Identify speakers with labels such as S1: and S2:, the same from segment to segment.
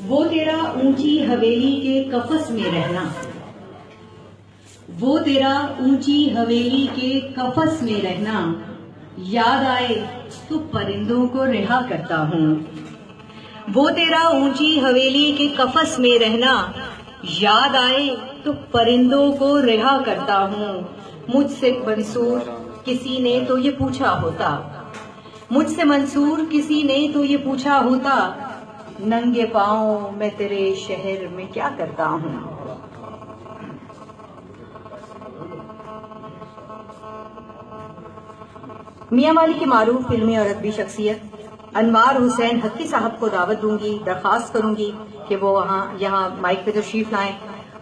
S1: وہ تیرا اونچی حویلی کے کفس میں رہنا، وہ تیرا اونچی حویلی کے کفس میں رہنا، یاد آئے تو پرندوں کو رہا کرتا ہوں۔ وہ تیرا اونچی حویلی کے کفس میں رہنا، یاد آئے تو پرندوں کو رہا کرتا ہوں۔ مجھ سے منصور کسی نے تو یہ پوچھا ہوتا، مجھ سے منصور کسی نے تو یہ پوچھا ہوتا، ننگے پاؤں میں تیرے شہر میں کیا کرتا ہوں۔ میاں والی کی معروف فلمی اور ادبی شخصیت انوار حسین حقی صاحب کو دعوت دوں گی، درخواست کروں گی کہ وہ یہاں مائک پہ تشریف لائیں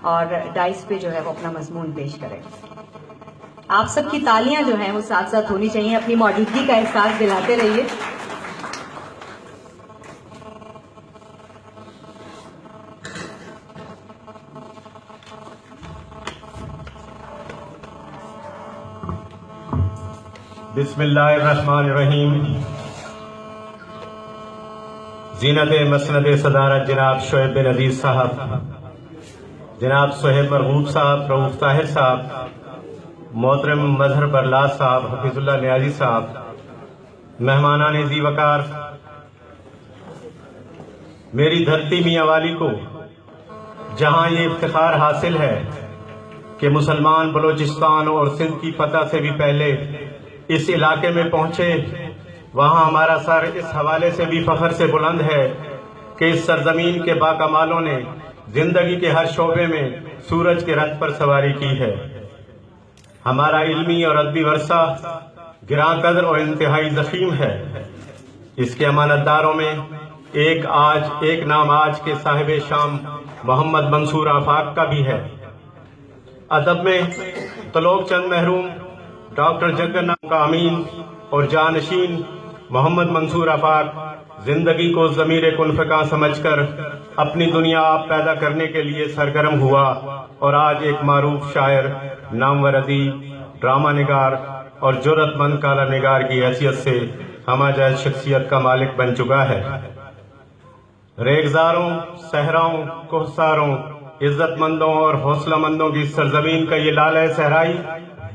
S1: اور ڈائس پہ جو ہے وہ اپنا مضمون پیش کریں۔ آپ سب کی تالیاں جو ہیں وہ ساتھ ساتھ ہونی چاہیے، اپنی موجودگی کا احساس دلاتے رہیے۔
S2: بسم اللہ الرحمن الرحیم۔ زینت مسند صدارت جناب شعیب بن عزیز صاحب، جناب صہیب مرغوب صاحب، رؤوف طاہر صاحب، محترم مظہر برلاس صاحب، حفیظ اللہ نیازی صاحب، مہمانان ذی وقار، میری دھرتی میاں والی کو جہاں یہ افتخار حاصل ہے کہ مسلمان بلوچستان اور سندھ کی فتح سے بھی پہلے اس علاقے میں پہنچے، وہاں ہمارا سر اس حوالے سے بھی فخر سے بلند ہے کہ اس سرزمین کے باکمالوں نے زندگی کے ہر شعبے میں سورج کے رتھ پر سواری کی ہے۔ ہمارا علمی اور ادبی ورثہ گراں قدر اور انتہائی ضخیم ہے۔ اس کے امانت داروں میں ایک نام آج کے صاحب شام محمد منصور آفاق کا بھی ہے۔ ادب میں طلوع چند محروم ڈاکٹر جگن کا امین اور جانشین محمد منصور آفاق زندگی کو ضمیر کن فکاں سمجھ کر اپنی دنیا آپ پیدا کرنے کے لیے سرگرم ہوا اور آج ایک معروف شاعر، نامور ادیب، ڈرامہ نگار اور جرأت مند کالا نگار کی حیثیت سے ہمہ جہت شخصیت کا مالک بن چکا ہے۔ ریگزاروں، صحراؤں، کوہساروں، عزت مندوں اور حوصلہ مندوں کی سرزمین کا یہ لالہ صحرائی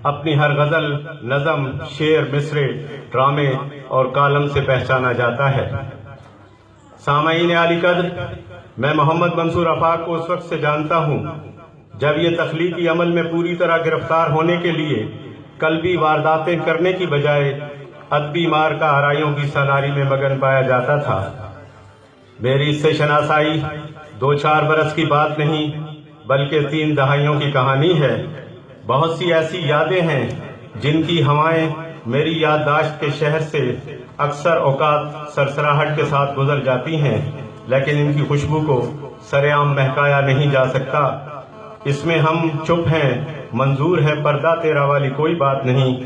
S2: اپنی ہر غزل، نظم، شعر، مصرع، ڈرامے اور کالم سے پہچانا جاتا ہے۔ سامعین عالی قدر، میں محمد منصور آفاق کو اس وقت سے جانتا ہوں جب یہ تخلیقی عمل میں پوری طرح گرفتار ہونے کے لیے قلبی وارداتیں کرنے کی بجائے ادبی مارکہ آرائیوں کی سالاری میں مگن پایا جاتا تھا۔ میری اس سے شناسائی 2-4 برس کی بات نہیں بلکہ 3 دہائیوں کی کہانی ہے۔ بہت سی ایسی یادیں ہیں جن کی ہوائیں میری یادداشت کے شہر سے اکثر اوقات سرسراہٹ کے ساتھ گزر جاتی ہیں، لیکن ان کی خوشبو کو سر عام مہکایا نہیں جا سکتا۔ اس میں ہم چپ ہیں، منظور ہے پردہ تیرا والی کوئی بات نہیں۔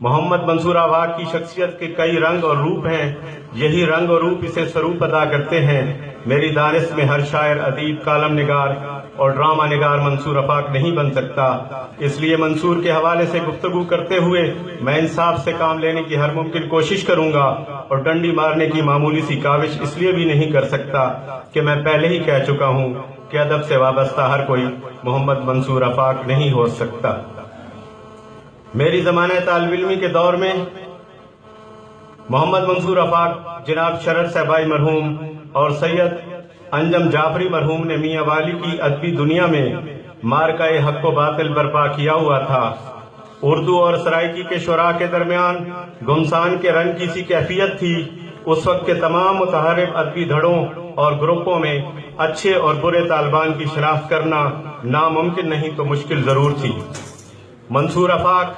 S2: محمد منصور آفاق کی شخصیت کے کئی رنگ اور روپ ہیں، یہی رنگ اور روپ اسے سروپ ادا کرتے ہیں۔ میری دانش میں ہر شاعر، ادیب، کالم نگار اور ڈرامہ نگار منصور آفاق نہیں بن سکتا، اس لیے منصور کے حوالے سے گفتگو کرتے ہوئے میں انصاف سے کام لینے کی ہر ممکن کوشش کروں گا اور ڈنڈی مارنے کی معمولی سی کاوش اس لیے بھی نہیں کر سکتا کہ میں پہلے ہی کہہ چکا ہوں کہ ادب سے وابستہ ہر کوئی محمد منصور آفاق نہیں ہو سکتا۔ میری زمانہ طالب علمی کے دور میں محمد منصور آفاق، جناب شرر صاحبائی مرحوم اور سید انجم جعفری مرحوم نے میاں والی کی ادبی دنیا میں مارکہ حق و باطل برپا کیا ہوا تھا۔ اردو اور سرائکی کے شعراء کے درمیان گمسان کے رنگ کی سی کیفیت تھی۔ اس وقت کے تمام متحرک ادبی دھڑوں اور گروپوں میں اچھے اور برے طالبان کی شناخت کرنا ناممکن نہیں تو مشکل ضرور تھی۔ منصور آفاق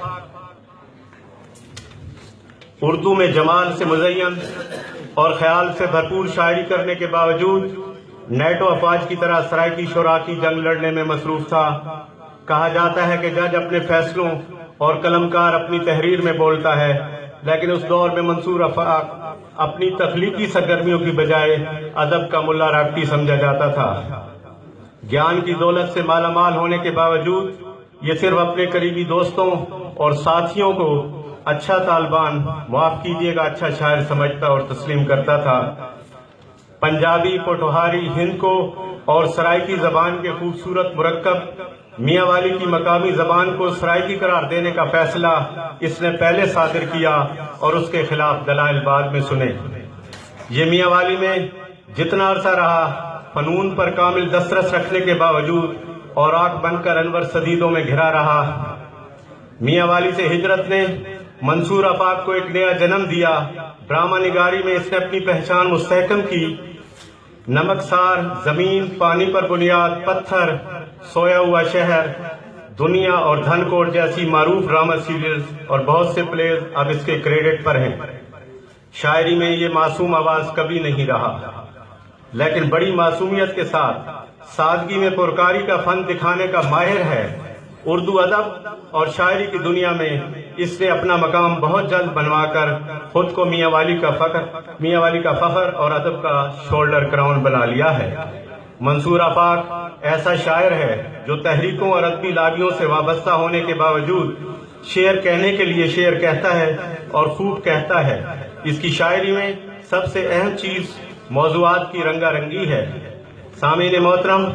S2: اردو میں جمال سے مزین اور خیال سے بھرپور شاعری کرنے کے باوجود نیٹو افواج کی طرح سرائکی شعراء کی جنگ لڑنے میں مصروف تھا۔ کہا جاتا ہے کہ جج اپنے فیصلوں اور قلمکار اپنی تحریر میں بولتا ہے، لیکن اس دور میں منصور آفاق اپنی تخلیقی سرگرمیوں کی بجائے ادب کا ملا راکٹی سمجھا جاتا تھا۔ گیان کی دولت سے مالا مال ہونے کے باوجود یہ صرف اپنے قریبی دوستوں اور ساتھیوں کو اچھا طالبان، معاف کیجیے گا، اچھا شاعر سمجھتا اور تسلیم کرتا تھا۔ پنجابی، پوٹھوہاری، ہند کو اور سرائکی زبان کے خوبصورت مرکب میاں والی کی مقامی زبان کو سرائکی قرار دینے کا فیصلہ اس نے پہلے صادر کیا اور اس کے خلاف دلائل بعد میں سنے۔ یہ میاں والی میں جتنا عرصہ رہا، فنون پر کامل دسترس رکھنے کے باوجود اور آنکھ بن کر انور صدیدوں میں گھرا رہا۔ میاں والی سے ہجرت نے منصور آفاق کو ایک نیا جنم دیا۔ ڈرامہ نگاری میں اس نے اپنی پہچان مستحکم کی۔ نمک سار، زمین، پانی پر بنیاد، پتھر، سویا ہوا شہر، دنیا اور دھن کوٹ جیسی معروف ڈرامہ سیریلز اور بہت سے پلیز اب اس کے کریڈٹ پر ہیں۔ شاعری میں یہ معصوم آواز کبھی نہیں رہا، لیکن بڑی معصومیت کے ساتھ سادگی میں پرکاری کا فن دکھانے کا ماہر ہے۔ اردو ادب اور شاعری کی دنیا میں اس نے اپنا مقام بہت جلد بنوا کر خود کو میاں والی کا فخر اور ادب کا شولڈر کراؤن بنا لیا ہے۔ منصور آفاق ایسا شاعر ہے جو تحریکوں اور ادبی لابیوں سے وابستہ ہونے کے باوجود شعر کہنے کے لیے شعر کہتا ہے اور خوب کہتا ہے۔ اس کی شاعری میں سب سے اہم چیز موضوعات کی رنگا رنگی ہے۔ سامعین محترم،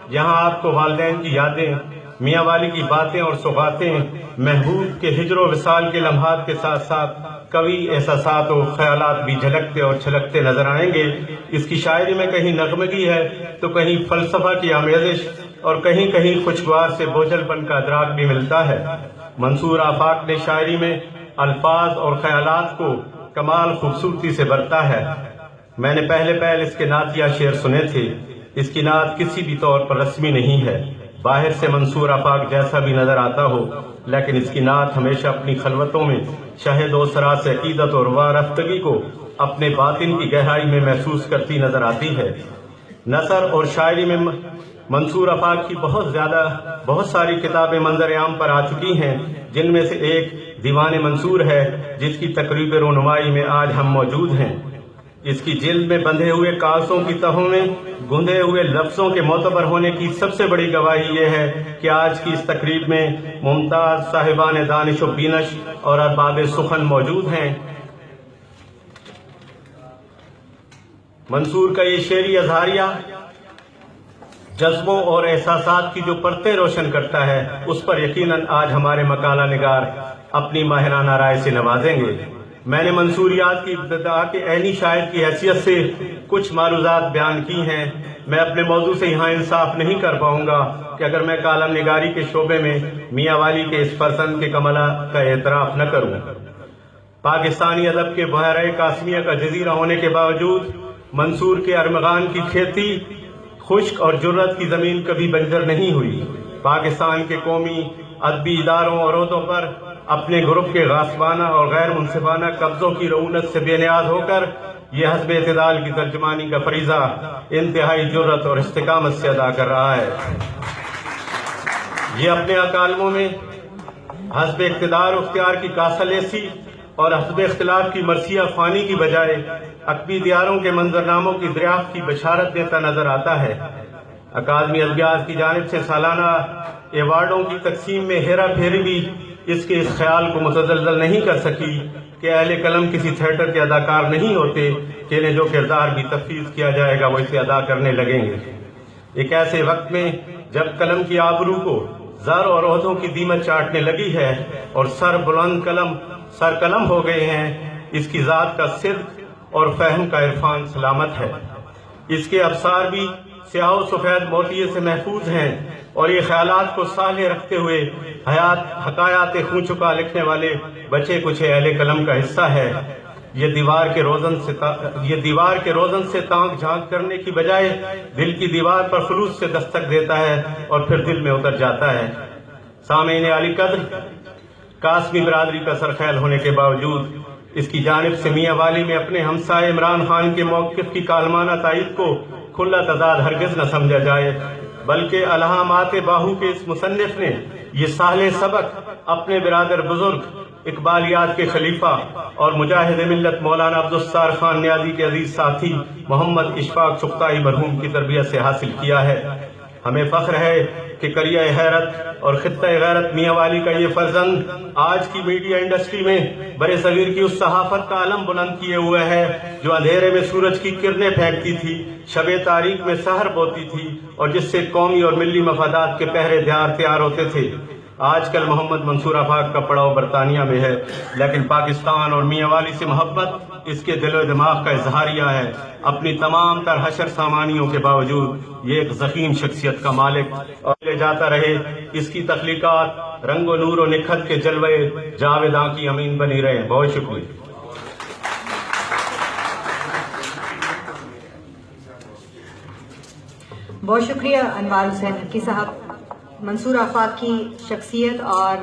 S2: یہاں آپ کو والدین کی یادیں، میاں والی کی باتیں اور سوغاتیں، محبوب کے ہجر و وصال کے لمحات کے ساتھ ساتھ کبھی احساسات و خیالات بھی جھلکتے اور چھلکتے نظر آئیں گے۔ اس کی شاعری میں کہیں نغمگی ہے تو کہیں فلسفہ کی آمیزش اور کہیں کہیں خوشگوار سے بوجھل پن کا ادراک بھی ملتا ہے۔ منصور آفاق نے شاعری میں الفاظ اور خیالات کو کمال خوبصورتی سے برتا ہے۔ میں نے پہلے اس کے نعتیہ شعر سنے تھے۔ اس کی نعت کسی بھی طور پر رسمی نہیں ہے، باہر سے منصور آفاق جیسا بھی نظر آتا ہو، لیکن اس کی نعت ہمیشہ اپنی خلوتوں میں شہد و سرا سے عقیدت اور وارفتگی کو اپنے باطن کی گہرائی میں محسوس کرتی نظر آتی ہے۔ نثر اور شاعری میں منصور آفاق کی بہت ساری کتابیں منظر عام پر آ چکی ہیں، جن میں سے ایک دیوان منصور ہے، جس کی تقریب رونمائی میں آج ہم موجود ہیں۔ اس کی جلد میں بندھے ہوئے کاغذوں کی تہوں میں گندے ہوئے لفظوں کے معتبر ہونے کی سب سے بڑی گواہی یہ ہے کہ آج کی اس تقریب میں ممتاز صاحبان دانش و بینش اور ارباب سخن موجود ہیں۔ منصور کا یہ شعری اظہاریہ جذبوں اور احساسات کی جو پرتیں روشن کرتا ہے، اس پر یقیناً آج ہمارے مقالہ نگار اپنی ماہرانہ رائے سے نوازیں گے۔ میں نے منصوریات کی ابتدا کے عینی شاعر کی حیثیت سے کچھ معروضات بیان کی ہیں۔ میں اپنے موضوع سے یہاں انصاف نہیں کر پاؤں گا کہ اگر میں کالم نگاری کے شعبے میں میاں والی کے اس فرزند کے کمالات کا اعتراف نہ کروں۔ پاکستانی ادب کے بحیرہ قاسمیہ کا جزیرہ ہونے کے باوجود منصور کے ارمغان کی کھیتی خشک اور جرت کی زمین کبھی بنجر نہیں ہوئی۔ پاکستان کے قومی ادبی اداروں اور عہدوں پر اپنے گروپ کے غاصبانہ اور غیر منصفانہ قبضوں کی رعونت سے بے نیاز ہو کر یہ حزب اعتدال کی ترجمانی کا فریضہ انتہائی جرت اور استقامت سے ادا کر رہا ہے۔ یہ اپنے اکالموں میں حزب اقتدار اختیار کی کاسلیسی اور حزب اختلاف کی مرثیہ خوانی کی بجائے عقبی دیاروں کے منظرناموں کی دریافت کی بشارت دیتا نظر آتا ہے۔ اکادمی ادبیات کی جانب سے سالانہ ایوارڈوں کی تقسیم میں ہیرا پھیری بھی اس کے اس خیال کو متزلزل نہیں کر سکی کہ اہل قلم کسی تھیٹر کے اداکار نہیں ہوتے کہ انہیں جو کردار بھی تفویض کیا جائے گا وہ اسے ادا کرنے لگیں گے۔ ایک ایسے وقت میں جب قلم کی آبرو کو زر اور عہدوں کی دیمت چاٹنے لگی ہے اور سر قلم ہو گئے ہیں، اس کی ذات کا صدق اور فہم کا عرفان سلامت ہے۔ اس کے ابصار بھی سیاہ و سفید موتیے سے محفوظ ہیں اور یہ خیالات کو سالے رکھتے ہوئے حکایات خون چکا لکھنے والے بچے کچھ اہل قلم کا حصہ ہے۔ یہ دیوار کے روزن سے تانک جھانک کرنے کی بجائے دل کی دیوار پر خلوص سے دستک دیتا ہے اور پھر دل میں اتر جاتا ہے۔ سامعین عالی قدر، قاسمی برادری کا سرخیل ہونے کے باوجود اس کی جانب سے میاں والی میں اپنے ہمسائے عمران خان کے موقف کی کالمانہ تائید کو کھلا تضاد ہرگز نہ سمجھا جائے، بلکہ الہامات باہو کے اس مصنف نے یہ سہل سبق اپنے برادر بزرگ اقبالیات کے خلیفہ اور مجاہد ملت مولانا عبدالستار خان نیازی کے عزیز ساتھی محمد اشفاق چغتائی مرحوم کی تربیت سے حاصل کیا ہے۔ ہمیں فخر ہے کہ قریہ حیرت اور خطہ غیرت میاں والی کا یہ فرزند آج کی میڈیا انڈسٹری میں برے صغیر کی اس صحافت کا علم بلند کیے ہوئے ہے جو اندھیرے میں سورج کی کرنیں پھینکتی تھی، شب تاریک میں سحر بوتی تھی اور جس سے قومی اور ملی مفادات کے پہرے دار تیار ہوتے تھے۔ آج کل محمد منصور آفاق کا پڑاؤ برطانیہ میں ہے، لیکن پاکستان اور میاں والی سے محبت اس کے دل و دماغ کا اظہاریہ ہے۔ اپنی تمام تر حشر سامانیوں کے باوجود یہ ایک ضخیم شخصیت کا مالک اور لے جاتا رہے۔ اس کی تخلیقات رنگ و نور و نکھت کے جلوے جاویداں کی امین بنی رہے۔ بہت شکریہ۔
S1: بہت شکریہ انوار حسین حقی صاحب۔ منصور آفاق کی شخصیت اور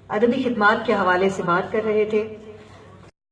S1: ادبی خدمات کے حوالے سے بات کر رہے تھے۔